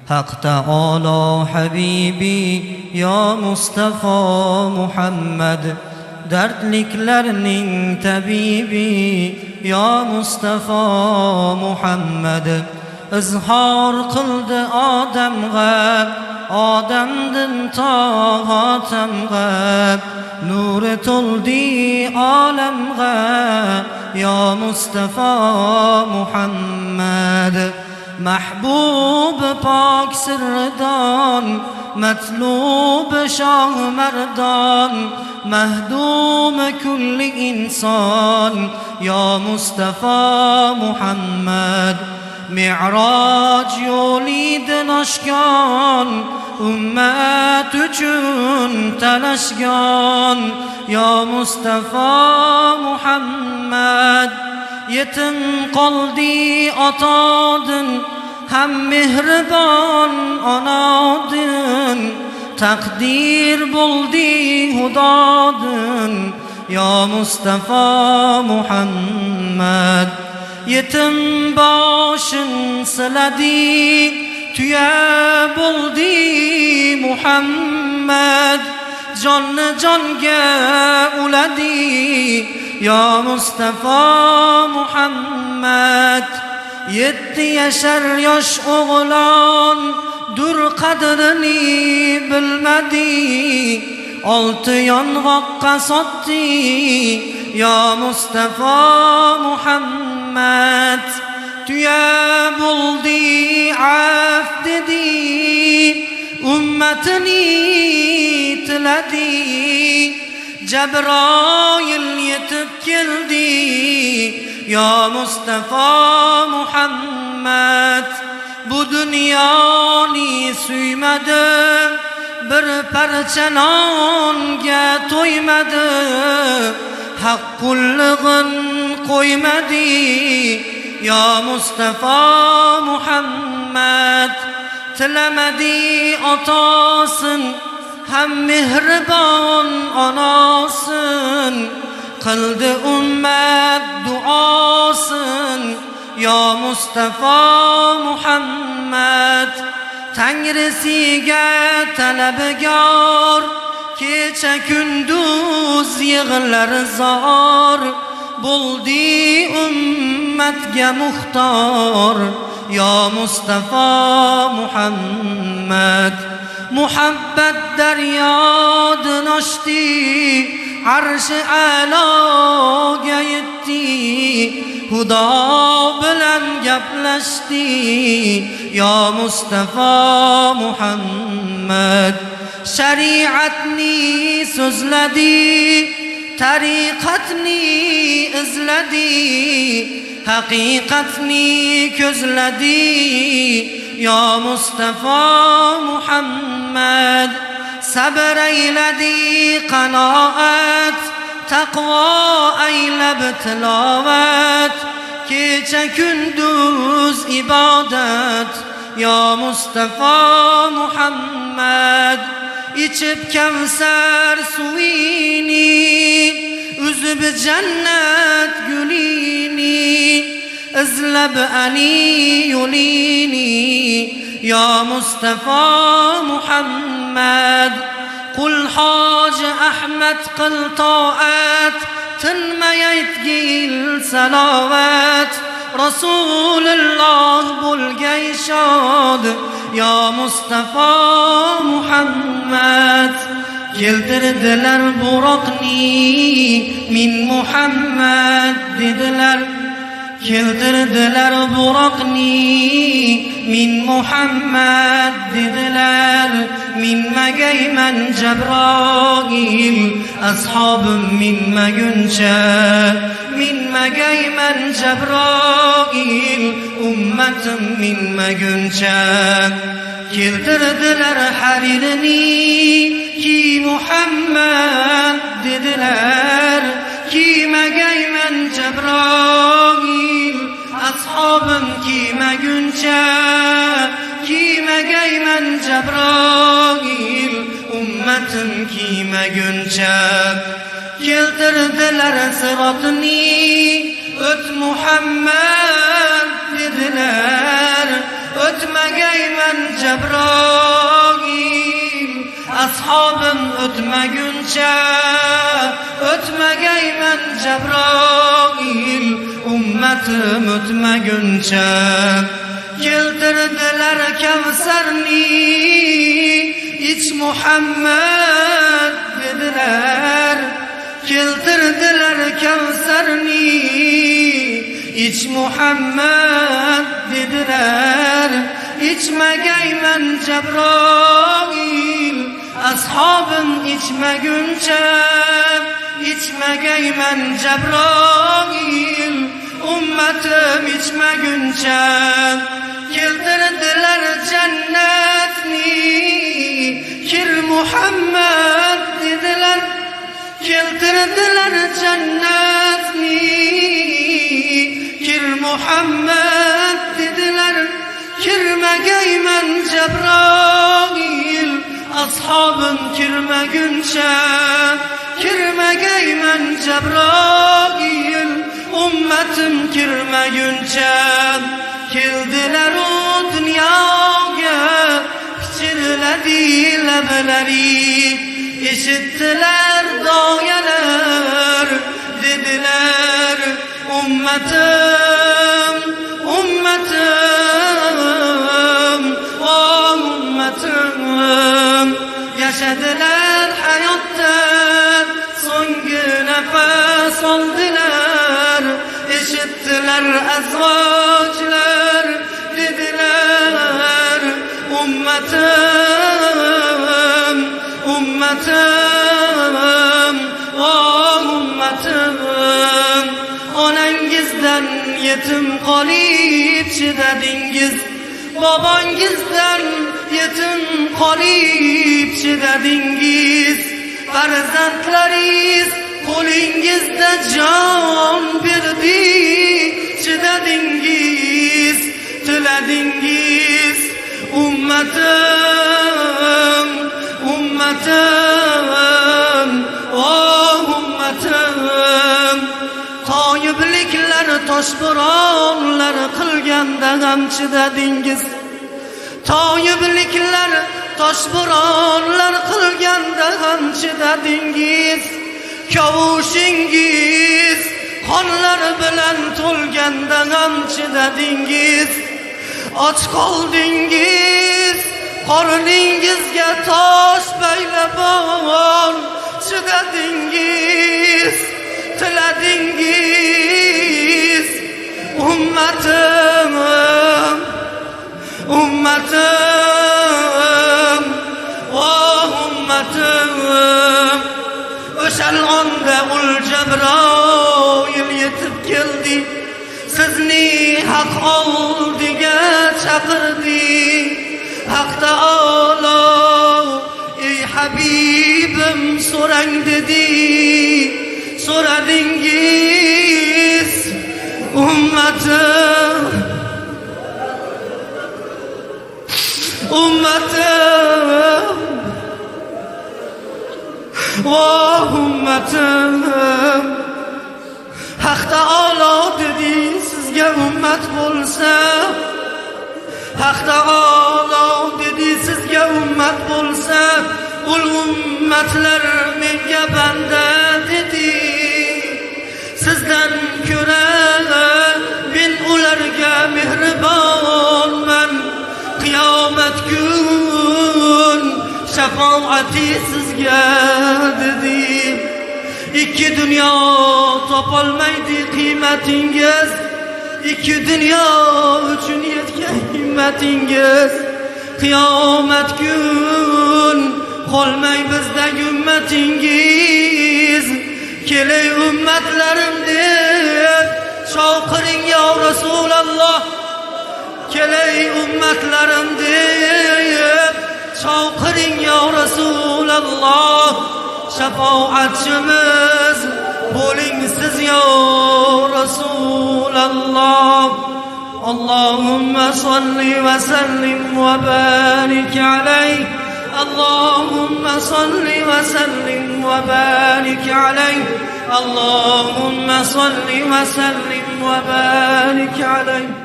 Haq Taolo Habibi ya Mustafa Muhammad, dardliklarning tabibi ya Mustafa Muhammad. Izhor qildi odamga, odamdin to xotamga, nuri to'ldi olamga ya Mustafa Muhammad. Mahbub pok sirdan, matlub shoh mardon, mahdum kulli inson ya Mustafa Muhammad. Mi'raj yo'lidin oshgan, ummat uchun talashgan ya Mustafa Muhammad. Yetim qoldi otodin, ham mehribon onodin, taqdir bo'ldi hudodin ya Mustafa Muhammad. Yetim boshim siladi, tuya bo'ldi Muhammad. Jonni jonga uladi ya Mustafa Muhammad. 7 yashar yosh o'g'lon dur qadrini bilmadi, 6 yong'oqqa sotdi ya Mustafa Muhammad. Tuya bo'ldi af dedi, ummatini tiladi. Jabroil yetib keldi ya Mustafa Muhammad. Bu dunyoni suymadi, bir parcha nonga to'ymadi, haqqullig'in qo'ymadi ya Mustafa Muhammad. Tilamadi otasin, ham mehribon onasin, qildi ummat duosin ya Mustafa Muhammad. Tangrisiga talabgor, kecha kunduz yig'lar zor, bo'ldi ummatga muxtor ya Mustafa Muhammad. Muhabbat daryodin oshdi, arshi a'loga yetdi, Xudo bilan gaplashdi ya Mustafa Muhammad. Shariatni so'zladi, tariqatni izladi, haqiqatni ko'zladi ya Mustafa Muhammad. Sabr ayladi qanoat, taqvo aylab tilovat, kecha kunduz ibodat ya Mustafa Muhammad. İçib kavsar suvini, uzib jannat gulini, izlab Ali yo'lini ya Mustafa Muhammad. Qul Hoji Ahmad qil toat, tinmay aytgil salovat, Rasululloh bo'lgay shod ya Mustafa Muhammad. Keltirdilar buroqni, min Muhammad dedilar. Keltirdilar buroqni, min Muhammad dedilar. Minmagayman Jabroil, ashobim minmaguncha. Minmagayman Jabroil, ummatim minmaguncha. Keltirdilar haririni, ki Muhammad dedilar. Kiymagayman Jabroil, ashobim kiymaguncha. Kiymagayman Jabroil, ummatim kiymaguncha. Keltirdilar sirotni, o't Muhammad dedilar. o'tmagayman Jabroil, ashabim o'tmaguncha, o'tmagayman Jabroil, ummatim o'tmaguncha. Keltirdilar Kavsarni, ich Muhammad dedilar. Keltirdilar Kavsarni, ich Muhammad dedilar. İçmagayman Jabroil, ashabim içmaguncha, içmagayman Jabroil, ummatim içmaguncha. Keltirdilar jannatni, kir Muhammad dedilar. Keltirdilar jannatni, kir Muhammad dedilar. Kirmagayman Jabroil, ashabim kirmaguncha, kirmagayman Jabroil, ummatim kirmaguncha. Keldilar u dunyoga, pichirladi lablari, eshitdilar doyalar, dedilar ummatim, ummatim, o ummatim. Yaşadılar hayotda, so'nggi nafas oldilar, eshitdilar azvojlar, dedilar ummatim, ummatim, o ummatim. Onangizdan yetim qolib chidadingiz, bobongizdan yetim qolib chidadingiz. Farzandlaringiz qo'lingizda jon berdi, chidadingiz, tiladingiz. Ummatim, ummatim, o ummatim. Toyibliklar toshbo'ronlar qilganda ham chidadingiz. Toyibliklar toshbo'ronlar qilganda ham chidadingiz. Kavushingiz qonlar bilan to'lganda ham chidadingiz. Och qoldingiz, qorningizga tosh baylab chidadingiz, tiladingiz. Ummatim, ummatim, o ummatim. O'shal onda ul Jabroil yetib keldi, sizni haq oldiga chaqirdi. Haq taolo ey Habibim so'rang dedi, so'radingiz. Ummatim, ummatim, voh ummatim. Haq taolo dedi sizga ummat bo'lsa, Haq taolo dedi sizga ummat bo'lsa, ul ummatlar menga banda dedi. Sizdan ko'ra men ularga mehribonman. Qiyomat kun shafoati sizga dedi. İki dünya topolmaydi qiymatingiz, iki dünya uchun yetgan himmatingiz. Qiyomat kun qolmay bizdagi ummatingiz. Kelay ummatlarim deb chaqiring ya Rasululloh. Kelay ummatlarim deb chaqiring ya Rasululloh. Shafoatchimiz bo'ling siz ya Rasululloh. Allahumma salli va sallim va barik alayhi. Allahumma salli va sallim va barik alayhi. Allahumma salli va sallim va barik alayhi.